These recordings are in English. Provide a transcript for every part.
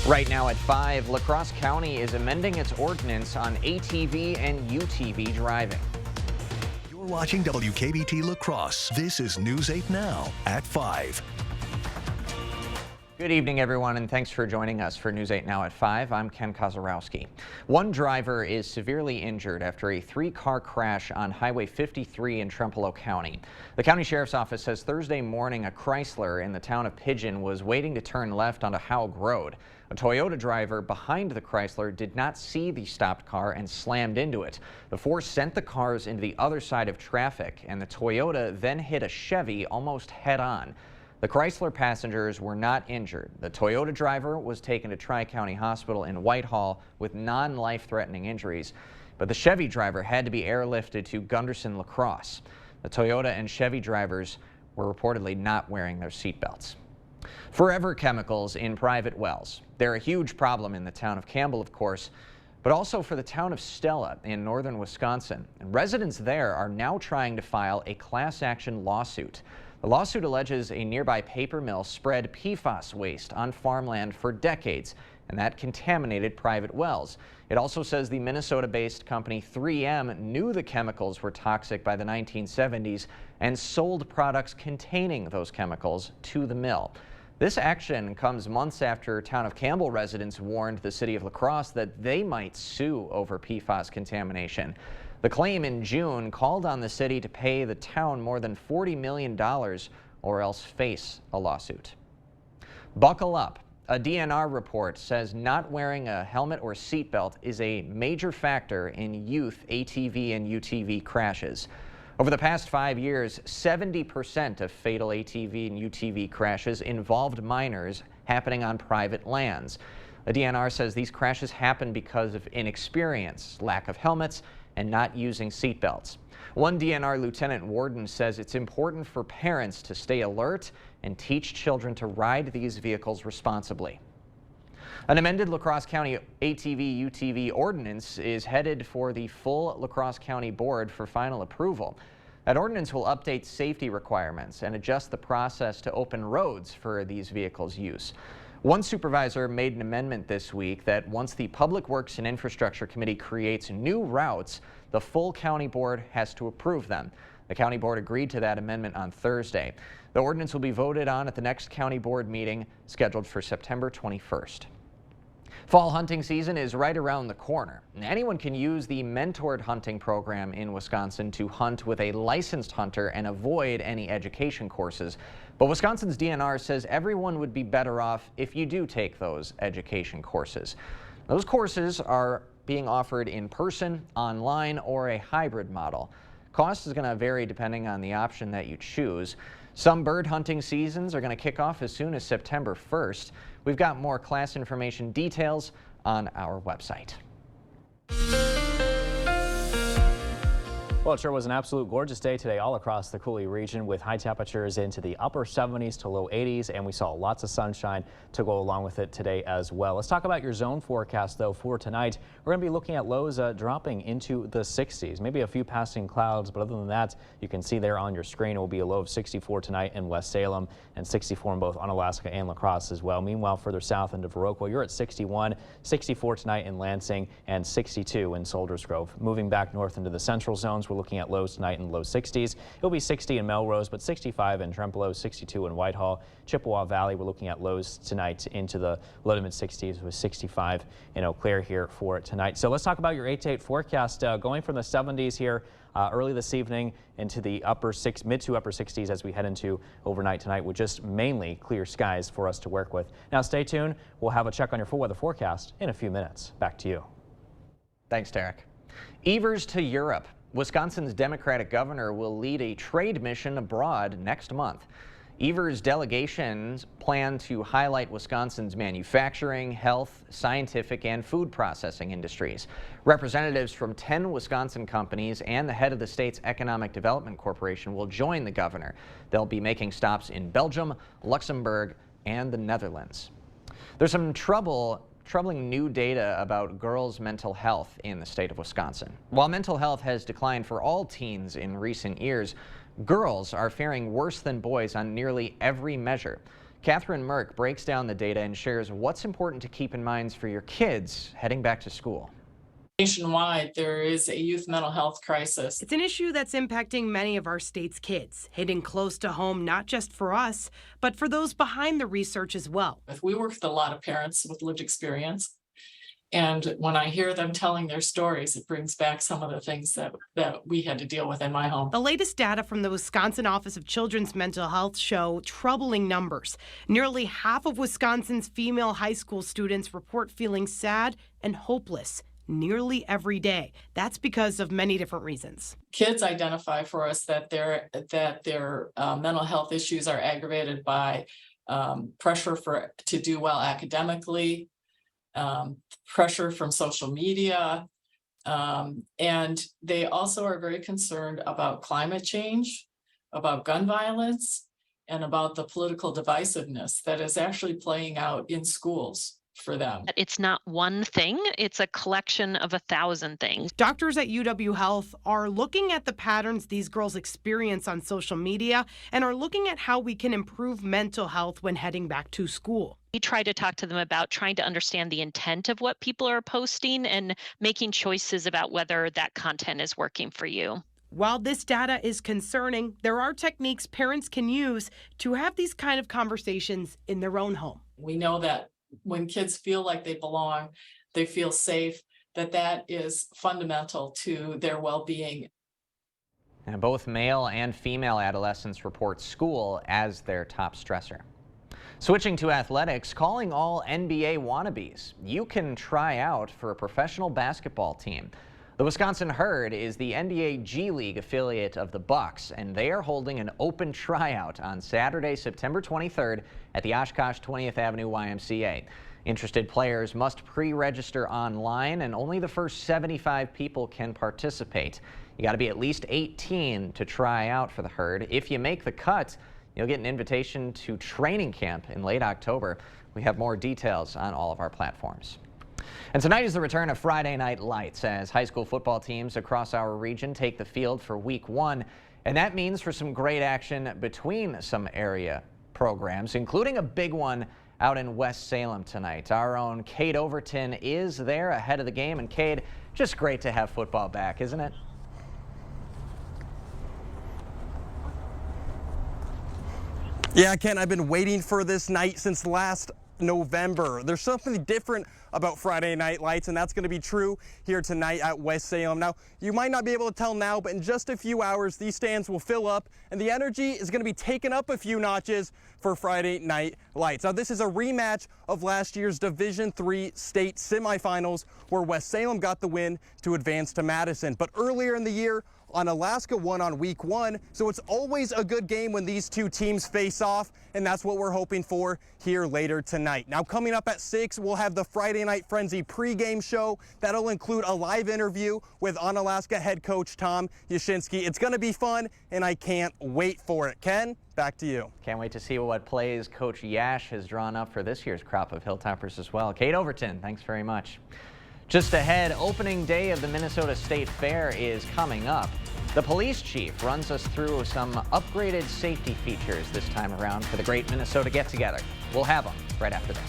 Right now at 5, La Crosse County is amending its ordinance on ATV and UTV driving. You're watching WKBT La Crosse. This is News 8 Now at 5. Good evening, everyone, and thanks for joining us for News 8 Now at 5. I'm Ken Kozarowski. One driver is severely injured after a 3-car crash on Highway 53 in Trempealeau County. The county sheriff's office says Thursday morning a Chrysler in the town of Pigeon was waiting to turn left onto Haug Road. A Toyota driver behind the Chrysler did not see the stopped car and slammed into it. The force sent the cars into the other side of traffic, and the Toyota then hit a Chevy almost head-on. The Chrysler passengers were not injured. The Toyota driver was taken to Tri-County Hospital in Whitehall with non-life-threatening injuries, but the Chevy driver had to be airlifted to Gunderson La Crosse. The Toyota and Chevy drivers were reportedly not wearing their seatbelts. Forever chemicals in private wells. They're a huge problem in the town of Campbell, of course, but also for the town of Stella in northern Wisconsin. And residents there are now trying to file a class action lawsuit. The lawsuit alleges a nearby paper mill spread PFAS waste on farmland for decades, and that contaminated private wells. It also says the Minnesota-based company 3M knew the chemicals were toxic by the 1970s and sold products containing those chemicals to the mill. This action comes months after town of Campbell residents warned the city of La Crosse that they might sue over PFAS contamination. The claim in June called on the city to pay the town more than $40 million or else face a lawsuit. Buckle up. A DNR report says not wearing a helmet or seatbelt is a major factor in youth ATV and UTV crashes. Over the past 5 years, 70% of fatal ATV and UTV crashes involved minors happening on private lands. The DNR says these crashes happen because of inexperience, lack of helmets, and not using seatbelts. One DNR lieutenant warden says it's important for parents to stay alert and teach children to ride these vehicles responsibly. An amended La Crosse County ATV-UTV ordinance is headed for the full La Crosse County Board for final approval. That ordinance will update safety requirements and adjust the process to open roads for these vehicles' use. One supervisor made an amendment this week that once the Public Works and Infrastructure Committee creates new routes, the full county board has to approve them. The county board agreed to that amendment on Thursday. The ordinance will be voted on at the next county board meeting scheduled for September 21st. Fall hunting season is right around the corner. Anyone can use the mentored hunting program in Wisconsin to hunt with a licensed hunter and avoid any education courses. But Wisconsin's DNR says everyone would be better off if you do take those education courses. Those courses are being offered in person, online, or a hybrid model. Cost is going to vary depending on the option that you choose. Some bird hunting seasons are going to kick off as soon as September 1st. We've got more class information details on our website. Well, it sure was an absolute gorgeous day today all across the Coulee region with high temperatures into the upper 70s to low 80s, and we saw lots of sunshine to go along with it today as well. Let's talk about your zone forecast, though, for tonight. We're going to be looking at lows dropping into the 60s, maybe a few passing clouds, but other than that, you can see there on your screen it will be a low of 64 tonight in West Salem and 64 in both Onalaska and La Crosse as well. Meanwhile, further south into Viroqua, you're at 61, 64 tonight in Lansing, and 62 in Solders Grove. Moving back north into the central zones, we're looking at lows tonight in low 60s. It'll be 60 in Melrose, but 65 in Trempealeau, 62 in Whitehall. Chippewa Valley, we're looking at lows tonight into the low to mid 60s with 65 in Eau Claire here for tonight. So let's talk about your 8 to 8 forecast. Going from the 70s here early this evening into the mid to upper 60s as we head into overnight tonight with just mainly clear skies for us to work with. Now stay tuned. We'll have a check on your full weather forecast in a few minutes. Back to you. Thanks, Derek. Evers to Europe. Wisconsin's Democratic governor will lead a trade mission abroad next month. Evers' delegations plan to highlight Wisconsin's manufacturing, health, scientific, and food processing industries. Representatives from 10 Wisconsin companies and the head of the state's Economic Development Corporation will join the governor. They'll be making stops in Belgium, Luxembourg, and the Netherlands. There's some troubling new data about girls' mental health in the state of Wisconsin. While mental health has declined for all teens in recent years, girls are faring worse than boys on nearly every measure. Catherine Merck breaks down the data and shares what's important to keep in mind for your kids heading back to school. Nationwide, there is a youth mental health crisis. It's an issue that's impacting many of our state's kids, hitting close to home, not just for us, but for those behind the research as well. We work with a lot of parents with lived experience. And when I hear them telling their stories, it brings back some of the things that we had to deal with in my home. The latest data from the Wisconsin Office of Children's Mental Health show troubling numbers. Nearly half of Wisconsin's female high school students report feeling sad and hopeless nearly every day. That's because of many different reasons. Kids identify for us that their mental health issues are aggravated by pressure to do well academically, pressure from social media, and they also are very concerned about climate change, about gun violence, and about the political divisiveness that is actually playing out in schools for them. It's not one thing, it's a collection of 1,000 things. Doctors at UW Health are looking at the patterns these girls experience on social media and are looking at how we can improve mental health when heading back to school. We try to talk to them about trying to understand the intent of what people are posting and making choices about whether that content is working for you. While this data is concerning, there are techniques parents can use to have these kind of conversations in their own home. We know that when kids feel like they belong, they feel safe, that is fundamental to their well-being. And both male and female adolescents report school as their top stressor. Switching to athletics, calling all NBA wannabes. You can try out for a professional basketball team. The Wisconsin Herd is the NBA G League affiliate of the Bucks, and they are holding an open tryout on Saturday, September 23rd at the Oshkosh 20th Avenue YMCA. Interested players must pre-register online, and only the first 75 people can participate. You got to be at least 18 to try out for the Herd. If you make the cut, you'll get an invitation to training camp in late October. We have more details on all of our platforms. And tonight is the return of Friday Night Lights as high school football teams across our region take the field for week 1. And that means for some great action between some area programs, including a big one out in West Salem tonight. Our own Cade Overton is there ahead of the game. And Cade, just great to have football back, isn't it? Yeah, Ken, I've been waiting for this night since last November. There's something different about Friday Night Lights, and that's going to be true here tonight at West Salem. Now, you might not be able to tell now, but in just a few hours, these stands will fill up, and the energy is going to be taken up a few notches for Friday Night Lights. Now, this is a rematch of last year's Division III state semifinals, where West Salem got the win to advance to Madison. But earlier in the year, Onalaska won on week 1, so it's always a good game when these two teams face off, and that's what we're hoping for here later tonight. Now, coming up at 6, we'll have the Friday Night Frenzy pregame show. That'll include a live interview with Onalaska head coach Tom Yashinsky. It's going to be fun, and I can't wait for it. Ken, back to you. Can't wait to see what plays Coach Yash has drawn up for this year's crop of Hilltoppers as well. Cade Overton, thanks very much. Just ahead, opening day of the Minnesota State Fair is coming up. The police chief runs us through some upgraded safety features this time around for the Great Minnesota Get Together. We'll have them right after this.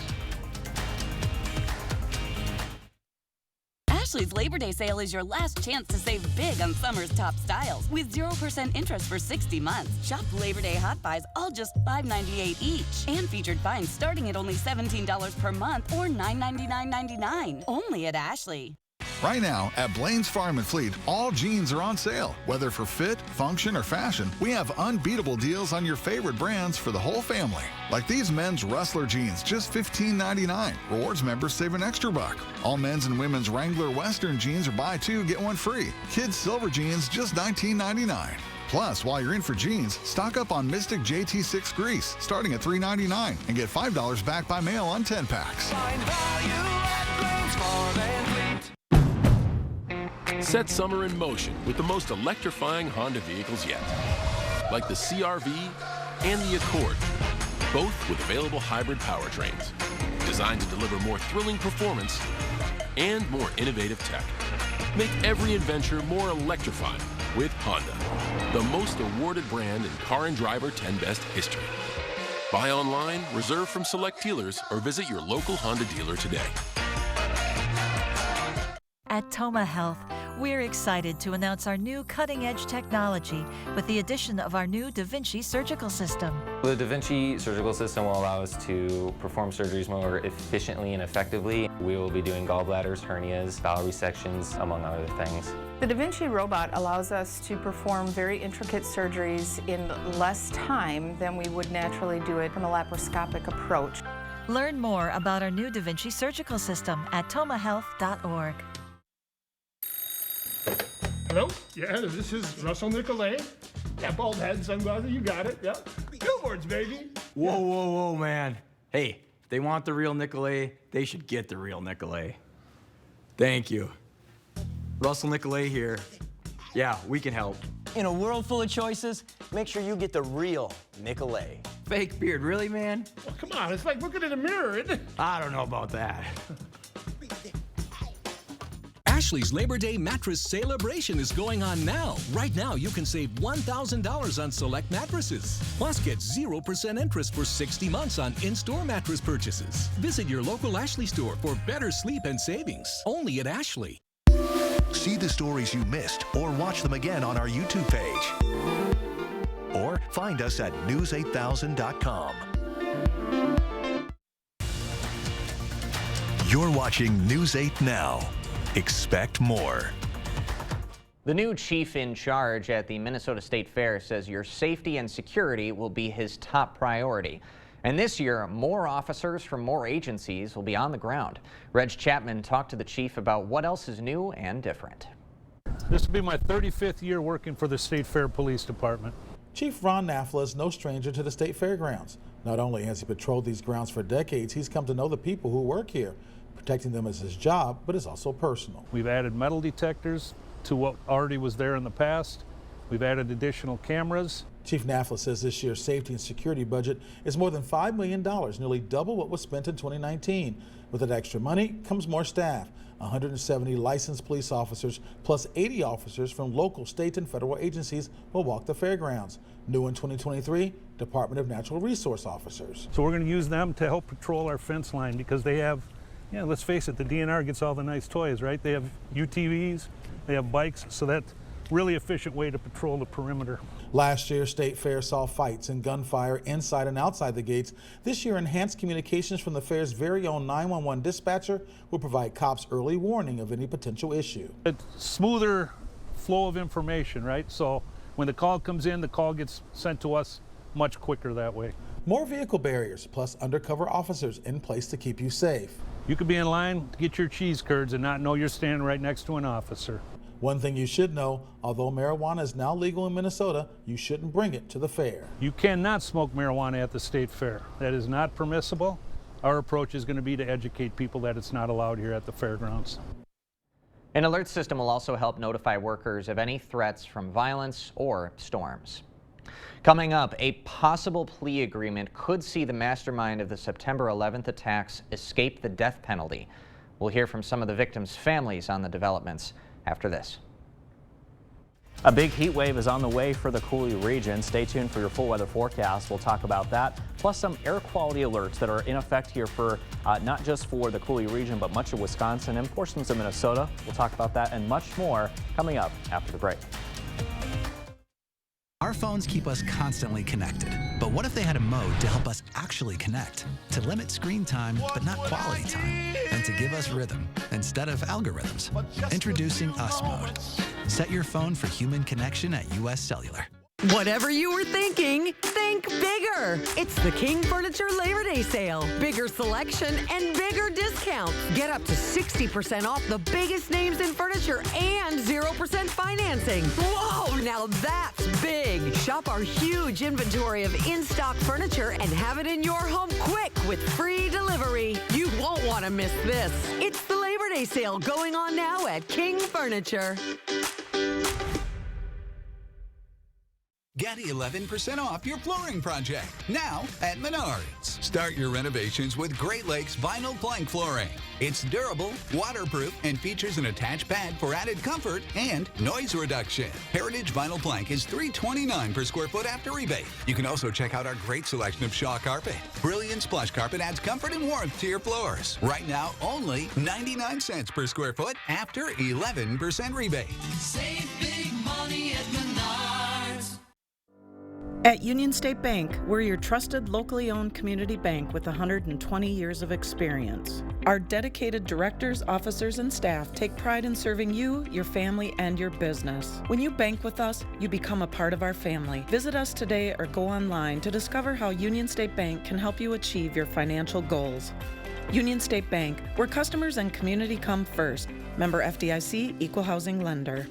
Ashley's Labor Day sale is your last chance to save big on summer's top styles with 0% interest for 60 months. Shop Labor Day Hot Buys, all just $5.98 each. And featured finds starting at only $17 per month or $9.99.99. Only at Ashley. Right now, at Blaine's Farm and Fleet, all jeans are on sale. Whether for fit, function, or fashion, we have unbeatable deals on your favorite brands for the whole family. Like these men's Rustler jeans, just $15.99. Rewards members save an extra $1. All men's and women's Wrangler Western jeans are buy 2, get 1 free. Kids Silver jeans, just $19.99. Plus, while you're in for jeans, stock up on Mystic JT6 grease, starting at $3.99, and get $5 back by mail on 10 packs. Find value at Blaine's Farm and Fleet. Set summer in motion with the most electrifying Honda vehicles yet, like the CR-V and the Accord, both with available hybrid powertrains, designed to deliver more thrilling performance and more innovative tech. Make every adventure more electrifying with Honda, the most awarded brand in Car and Driver 10 Best history. Buy online, reserve from select dealers, or visit your local Honda dealer today. At Toma Health, we're excited to announce our new cutting-edge technology with the addition of our new Da Vinci surgical system. The Da Vinci surgical system will allow us to perform surgeries more efficiently and effectively. We will be doing gallbladders, hernias, bowel resections, among other things. The Da Vinci robot allows us to perform very intricate surgeries in less time than we would naturally do it from a laparoscopic approach. Learn more about our new Da Vinci surgical system at tomahealth.org. Hello? Yeah, this is Russell Nicolay. Yeah, bald head, sunglasses, you got it. Yeah. Billboards, baby. Whoa, whoa, whoa, man. Hey, if they want the real Nicolay, they should get the real Nicolay. Thank you. Russell Nicolay here. Yeah, we can help. In a world full of choices, make sure you get the real Nicolay. Fake beard, really, man? Well, come on, it's like looking in a mirror, isn't it? I don't know about that. Ashley's Labor Day mattress celebration is going on now. Right now, you can save $1,000 on select mattresses. Plus, get 0% interest for 60 months on in-store mattress purchases. Visit your local Ashley store for better sleep and savings. Only at Ashley. See the stories you missed or watch them again on our YouTube page. Or find us at news8000.com. You're watching News 8 Now. Expect more. The new chief in charge at the Minnesota State Fair says your safety and security will be his top priority. And this year, more officers from more agencies will be on the ground. Reg Chapman talked to the chief about what else is new and different. This will be my 35th year working for the State Fair Police Department. Chief Ron Nafla is no stranger to the state fairgrounds. Not only has he patrolled these grounds for decades, he's come to know the people who work here. Protecting them is his job, but is also personal. We've added metal detectors to what already was there in the past. We've added additional cameras. Chief Nafla says this year's safety and security budget is more than $5 million, nearly double what was spent in 2019. With that extra money comes more staff. 170 licensed police officers plus 80 officers from local, state, and federal agencies will walk the fairgrounds. New in 2023, Department of Natural Resource officers. So we're going to use them to help patrol our fence line because they have, let's face it, the DNR gets all the nice toys, right? They have UTVs, they have bikes, so that's really efficient way to patrol the perimeter. Last year, State Fair saw fights and gunfire inside and outside the gates. This year, enhanced communications from the fair's very own 911 dispatcher will provide cops early warning of any potential issue. It's smoother flow of information, right? So when the call comes in, the call gets sent to us much quicker that way. More vehicle barriers, plus undercover officers in place to keep you safe. You could be in line to get your cheese curds and not know you're standing right next to an officer. One thing you should know, although marijuana is now legal in Minnesota, you shouldn't bring it to the fair. You cannot smoke marijuana at the state fair. That is not permissible. Our approach is going to be to educate people that it's not allowed here at the fairgrounds. An alert system will also help notify workers of any threats from violence or storms. Coming up, a possible plea agreement could see the mastermind of the September 11th attacks escape the death penalty. We'll hear from some of the victims' families on the developments after this. A big heat wave is on the way for the Coulee region. Stay tuned for your full weather forecast. We'll talk about that, plus some air quality alerts that are in effect here for not just for the Coulee region, but much of Wisconsin and portions of Minnesota. We'll talk about that and much more coming up after the break. Our phones keep us constantly connected. But what if they had a mode to help us actually connect? To limit screen time, but not quality time. And to give us rhythm instead of algorithms. Introducing Us Mode. Set your phone for human connection at US Cellular. Whatever you were thinking, think bigger. It's the King Furniture Labor Day sale. Bigger selection and bigger discounts. Get up to 60% off the biggest names in furniture and 0% financing. Whoa, now that's big. Shop our huge inventory of in-stock furniture and have it in your home quick with free delivery. You won't want to miss this. It's the Labor Day sale going on now at King Furniture. Get 11% off your flooring project now at Menards. Start your renovations with Great Lakes Vinyl Plank Flooring. It's durable, waterproof, and features an attached pad for added comfort and noise reduction. Heritage Vinyl Plank is $329 per square foot after rebate. You can also check out our great selection of Shaw Carpet. Brilliant Plush Carpet adds comfort and warmth to your floors. Right now, only 99 cents per square foot after 11% rebate. Save big money at Menards. At Union State Bank, we're your trusted locally owned community bank with 120 years of experience. Our dedicated directors, officers, and staff take pride in serving you, your family, and your business. When you bank with us, you become a part of our family. Visit us today or go online to discover how Union State Bank can help you achieve your financial goals. Union State Bank, where customers and community come first. Member FDIC, Equal Housing Lender.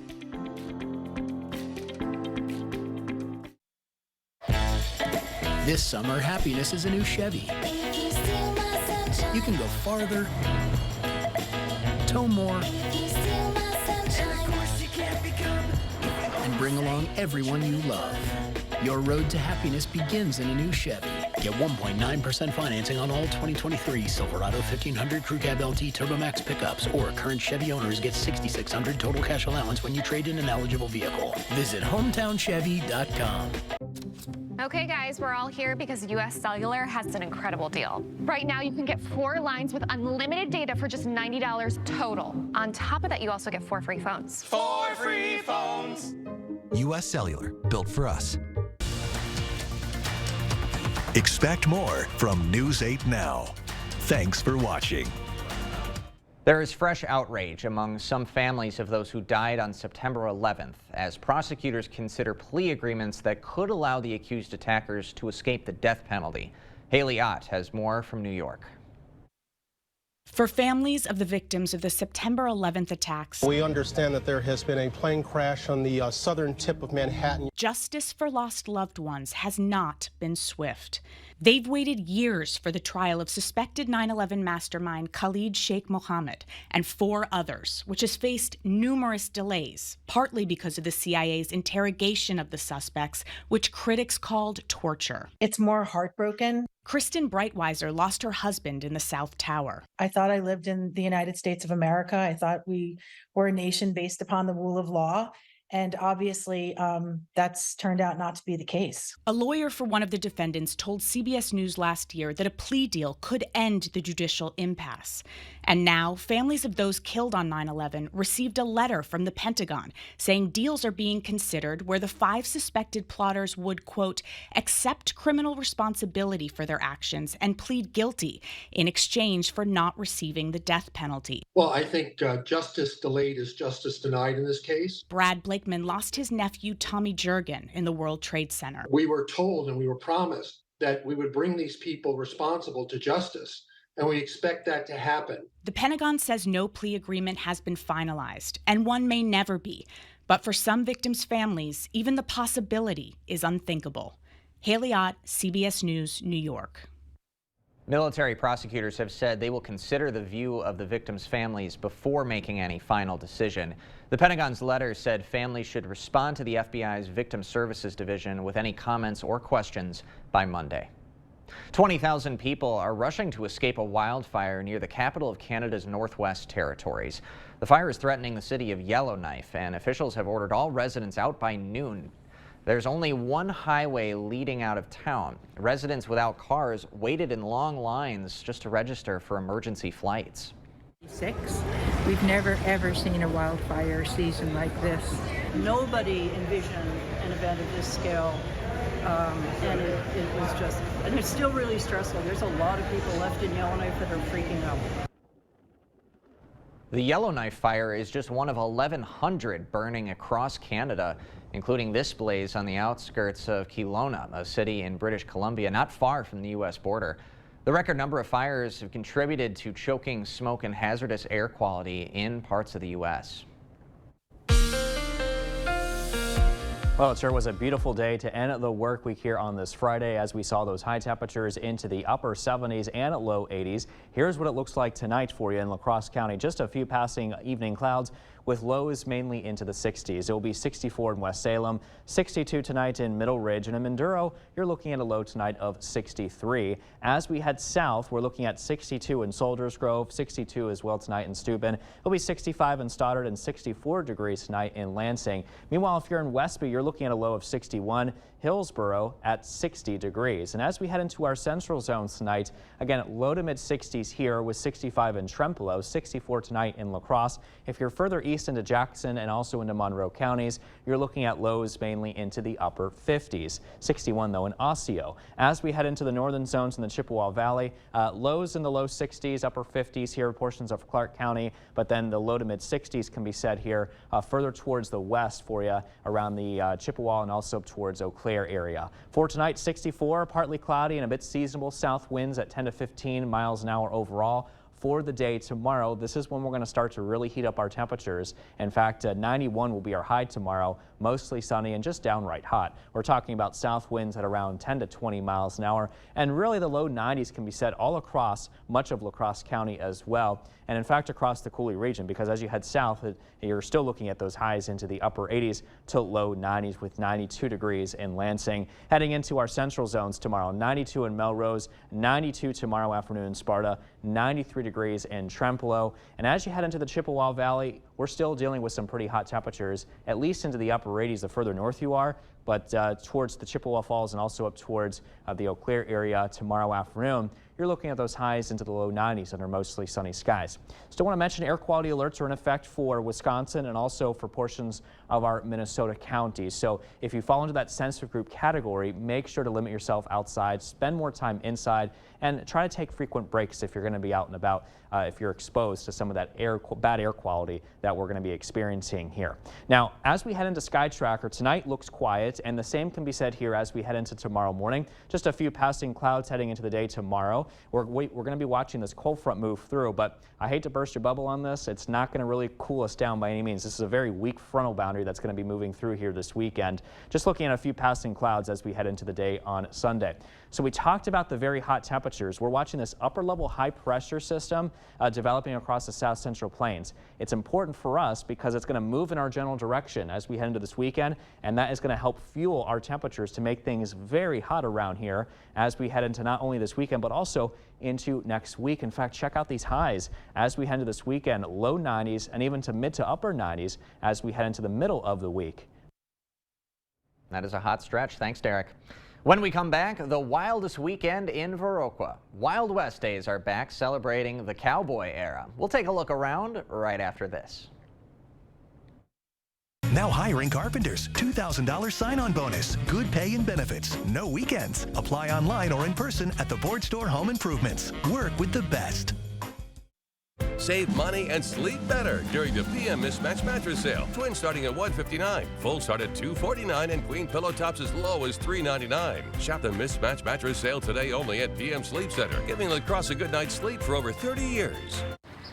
This summer, happiness is a new Chevy. You can go farther, tow more, and bring along everyone you love. Your road to happiness begins in a new Chevy. Get 1.9% financing on all 2023 Silverado 1500 Crew Cab LT TurboMax pickups, or current Chevy owners get $6,600 total cash allowance when you trade in an eligible vehicle. Visit HometownChevy.com. Okay guys, we're all here because US Cellular has an incredible deal. Right now you can get 4 lines with unlimited data for just $90 total. On top of that, you also get 4 free phones. 4 free phones. U.S. Cellular, built for us. Expect more from News 8 Now. Thanks for watching. There is fresh outrage among some families of those who died on September 11th as prosecutors consider plea agreements that could allow the accused attackers to escape the death penalty. Haley Ott has more from New York. For families of the victims of the September 11th attacks, we understand that there has been a plane crash on the southern tip of Manhattan. Justice for lost loved ones has not been swift. They've waited years for the trial of suspected 9/11 mastermind Khalid Sheikh Mohammed and 4 others, which has faced numerous delays, partly because of the CIA's interrogation of the suspects, which critics called torture. It's more heartbroken. Kristen Breitweiser lost her husband in the South Tower. I thought I lived in the United States of America. I thought we were a nation based upon the rule of law. And obviously, that's turned out not to be the case. A lawyer for one of the defendants told CBS News last year that a plea deal could end the judicial impasse. And now, families of those killed on 9/11 received a letter from the Pentagon saying deals are being considered where the 5 suspected plotters would, quote, accept criminal responsibility for their actions and plead guilty in exchange for not receiving the death penalty. Well, I think justice delayed is justice denied in this case. Brad Blakeman lost his nephew Tommy Jurgen in the World Trade Center. We were told and we were promised that we would bring these people responsible to justice, and we expect that to happen. The Pentagon says no plea agreement has been finalized, and one may never be. But for some victims' families, even the possibility is unthinkable. Haley Ott, CBS News, New York. Military prosecutors have said they will consider the view of the victims' families before making any final decision. The Pentagon's letter said families should respond to the FBI's Victim Services Division with any comments or questions by Monday. 20,000 people are rushing to escape a wildfire near the capital of Canada's Northwest Territories. The fire is threatening the city of Yellowknife, and officials have ordered all residents out by noon. There's only one highway leading out of town. Residents without cars waited in long lines just to register for emergency flights. We've never ever seen a wildfire season like this. Nobody envisioned an event of this scale, and it was just, and it's still really stressful. There's a lot of people left in Yellowknife that are freaking out. The Yellowknife fire is just one of 1,100 burning across Canada, including this blaze on the outskirts of Kelowna, a city in British Columbia, not far from the U.S. border. The record number of fires have contributed to choking smoke and hazardous air quality in parts of the U.S. Well, it sure was a beautiful day to end the work week here on this Friday as we saw those high temperatures into the upper 70s and low 80s. Here's what it looks like tonight for you in La Crosse County. Just a few passing evening clouds with lows mainly into the 60s. It will be 64 in West Salem, 62 tonight in Middle Ridge, and in Minduro, you're looking at a low tonight of 63. As we head south, we're looking at 62 in Soldiers Grove, 62 as well tonight in Steuben. It'll be 65 in Stoddard and 64 degrees tonight in Lansing. Meanwhile, if you're in Westby, you're looking at a low of 61. Hillsboro at 60 degrees. And as we head into our central zones tonight, again, low to mid 60s here with 65 in Trempealeau, 64 tonight in La Crosse. If you're further east into Jackson and also into Monroe counties, you're looking at lows mainly into the upper 50s. 61 though in Osseo. As we head into the northern zones in the Chippewa Valley, lows in the low 60s, upper 50s here, portions of Clark County, but then the low to mid 60s can be set here further towards the west for you around the Chippewa and also towards Eau Claire area. For tonight, 64, partly cloudy and a bit seasonable south winds at 10 to 15 miles an hour overall. For the day tomorrow, this is when we're going to start to really heat up our temperatures. In fact, 91 will be our high tomorrow, mostly sunny and just downright hot. We're talking about south winds at around 10 to 20 miles an hour, and really the low 90s can be set all across much of La Crosse County as well, and in fact across the Coulee region, because as you head south, you're still looking at those highs into the upper 80s to low 90s with 92 degrees in Lansing. Heading into our central zones tomorrow, 92 in Melrose, 92 tomorrow afternoon in Sparta, 93 degrees in Trempealeau. And as you head into the Chippewa Valley, we're still dealing with some pretty hot temperatures, at least into the upper 80s the further north you are, but towards the Chippewa Falls and also up towards the Eau Claire area tomorrow afternoon, you're looking at those highs into the low 90s under mostly sunny skies. Still want to mention air quality alerts are in effect for Wisconsin and also for portions of our Minnesota counties. So if you fall into that sensitive group category, make sure to limit yourself outside, spend more time inside, and try to take frequent breaks if you're going to be out and about, if you're exposed to some of that bad air quality that we're going to be experiencing here. Now, as we head into Sky Tracker, tonight looks quiet, and the same can be said here as we head into tomorrow morning. Just a few passing clouds heading into the day tomorrow. We're going to be watching this cold front move through, but I hate to burst your bubble on this. It's not going to really cool us down by any means. This is a very weak frontal boundary that's going to be moving through here this weekend. Just looking at a few passing clouds as we head into the day on Sunday. So we talked about the very hot temperatures. We're watching this upper level high pressure system developing across the south central plains. It's important for us because it's going to move in our general direction as we head into this weekend, and that is going to help fuel our temperatures to make things very hot around here as we head into not only this weekend but also into next week. In fact, check out these highs as we head into this weekend, low 90s and even to mid to upper 90s as we head into the middle of the week. That is a hot stretch. Thanks, Derek. When we come back, the wildest weekend in Viroqua. Wild West Days are back celebrating the cowboy era. We'll take a look around right after this. Now hiring carpenters. $2,000 sign-on bonus. Good pay and benefits. No weekends. Apply online or in person at the Board Store Home Improvements. Work with the best. Save money and sleep better during the PM Mismatch Mattress Sale. Twin starting at $159, full start at $249, and queen pillow tops as low as $399. Shop the Mismatch Mattress Sale today only at PM Sleep Center, giving La Crosse a good night's sleep for over 30 years.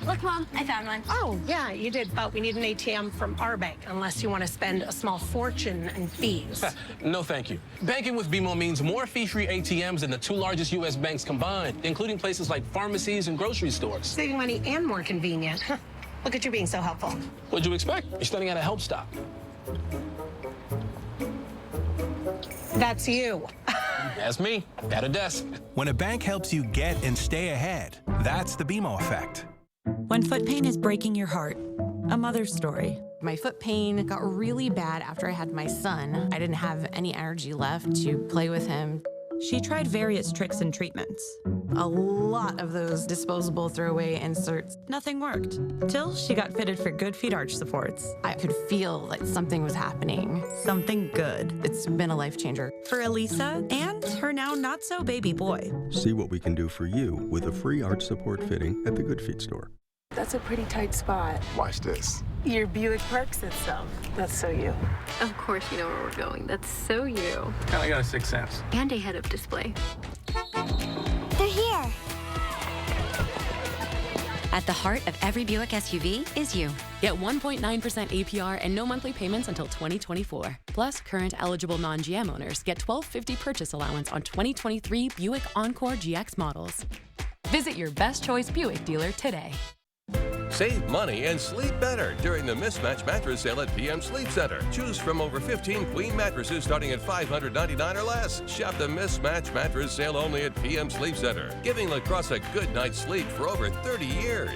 Look, Mom, I found one. Oh, yeah, you did, but we need an ATM from our bank, unless you want to spend a small fortune in fees. No, thank you. Banking with BMO means more fee-free ATMs than the two largest U.S. banks combined, including places like pharmacies and grocery stores. Saving money and more convenient. Look at you being so helpful. What'd you expect? You're studying at a help stop. That's you. That's me, at a desk. When a bank helps you get and stay ahead, that's the BMO effect. When foot pain is breaking your heart, a mother's story. My foot pain got really bad after I had my son. I didn't have any energy left to play with him. She tried various tricks and treatments. A lot of those disposable throwaway inserts. Nothing worked, till she got fitted for Good Feet arch supports. I could feel like something was happening. Something good. It's been a life changer. For Elisa and her now not-so baby boy. See what we can do for you with a free arch support fitting at the Good Feet store. That's a pretty tight spot. Watch this. Your Buick Parks itself. That's so you. Of course you know where we're going. That's so you. I got a 6th sense. And a head-up display. They're here. At the heart of every Buick SUV is you. Get 1.9% APR and no monthly payments until 2024. Plus, current eligible non-GM owners get $1,250 purchase allowance on 2023 Buick Encore GX models. Visit your best choice Buick dealer today. Save money and sleep better during the Mismatch Mattress Sale at PM Sleep Center. Choose from over 15 queen mattresses starting at $599 or less. Shop the Mismatch Mattress Sale only at PM Sleep Center, giving La Crosse a good night's sleep for over 30 years.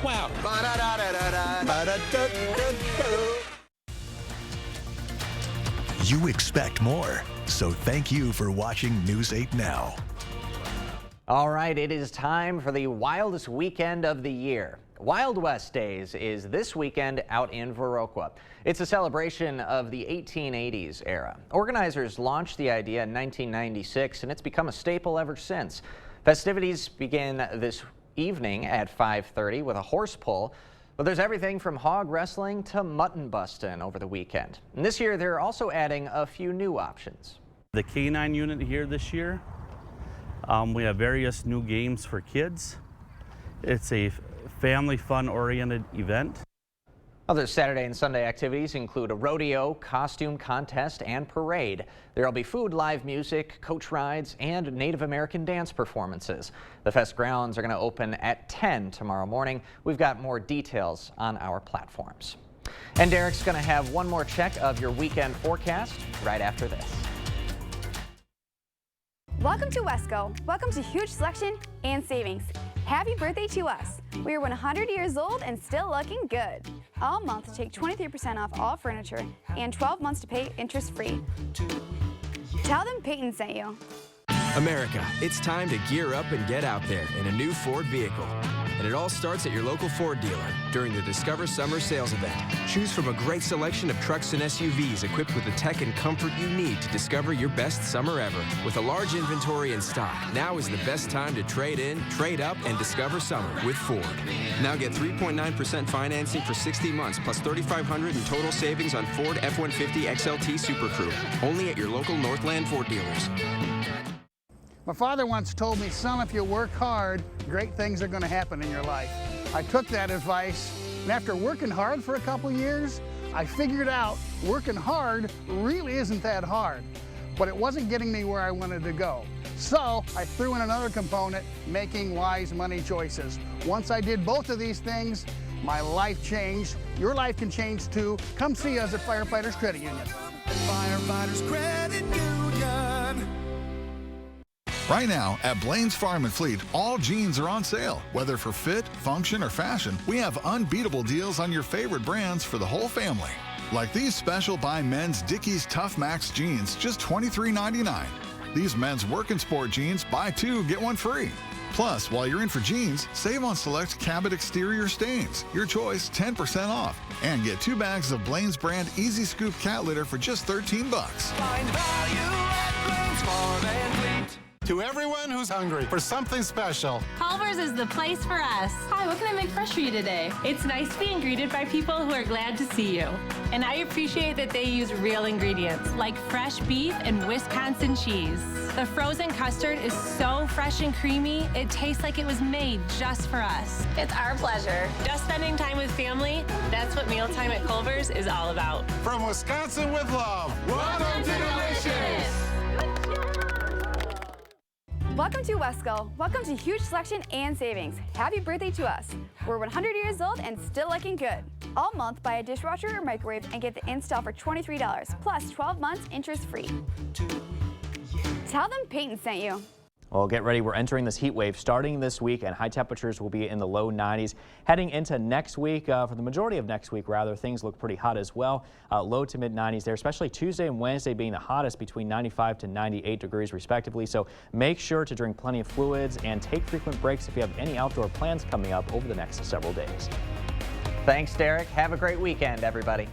Wow. You expect more, so thank you for watching News 8 Now. All right, it is time for the wildest weekend of the year. Wild West Days is this weekend out in Viroqua. It's a celebration of the 1880s era. Organizers launched the idea in 1996, and it's become a staple ever since. Festivities begin this evening at 5:30 with a horse pull. But there's everything from hog wrestling to mutton busting over the weekend. And this year, they're also adding a few new options. The K9 unit here this year, we have various new games for kids. It's a family fun-oriented event. Other Saturday and Sunday activities include a rodeo, costume contest, and parade. There'll be food, live music, coach rides, and Native American dance performances. The fest grounds are going to open at 10 tomorrow morning. We've got more details on our platforms. And Derek's going to have one more check of your weekend forecast right after this. Welcome to Wesco. Welcome to huge selection and savings. Happy birthday to us. We are 100 years old and still looking good. All month, take 23% off all furniture and 12 months to pay interest-free. Tell them Peyton sent you. America, it's time to gear up and get out there in a new Ford vehicle. And it all starts at your local Ford dealer during the Discover Summer Sales Event. Choose from a great selection of trucks and SUVs equipped with the tech and comfort you need to discover your best summer ever. With a large inventory in stock, now is the best time to trade in, trade up, and discover summer with Ford. Now get 3.9% financing for 60 months plus $3,500 in total savings on Ford F-150 XLT Super Crew. Only at your local Northland Ford dealers. My father once told me, son, if you work hard, great things are going to happen in your life. I took that advice, and after working hard for a couple years, I figured out working hard really isn't that hard, but it wasn't getting me where I wanted to go. So I threw in another component, making wise money choices. Once I did both of these things, my life changed. Your life can change too. Come see us at Firefighters Credit Union. Firefighters Credit Union. Right now, at Blaine's Farm and Fleet, all jeans are on sale. Whether for fit, function, or fashion, we have unbeatable deals on your favorite brands for the whole family. Like these special by men's Dickies Tough Max jeans, just $23.99. These men's work and sport jeans, buy two, get one free. Plus, while you're in for jeans, save on select Cabot exterior stains. Your choice, 10% off. And get 2 bags of Blaine's brand Easy Scoop cat litter for just $13. Find value at Blaine's Farm and Fleet. To everyone who's hungry for something special, Culver's is the place for us. Hi, what can I make fresh for you today? It's nice being greeted by people who are glad to see you. And I appreciate that they use real ingredients like fresh beef and Wisconsin cheese. The frozen custard is so fresh and creamy, it tastes like it was made just for us. It's our pleasure. Just spending time with family, that's what mealtime at Culver's is all about. From Wisconsin with love, welcome to Delicious! Welcome to Wesco. Welcome to huge selection and savings. Happy birthday to us. We're 100 years old and still looking good. All month, buy a dishwasher or microwave and get the install for $23, plus 12 months interest-free. Tell them Peyton sent you. Well, get ready. We're entering this heat wave starting this week, and high temperatures will be in the low 90s. Heading into next week, for the majority of next week, rather, things look pretty hot as well. Low to mid 90s there, especially Tuesday and Wednesday being the hottest, between 95 to 98 degrees respectively. So make sure to drink plenty of fluids and take frequent breaks if you have any outdoor plans coming up over the next several days. Thanks, Derek. Have a great weekend, everybody.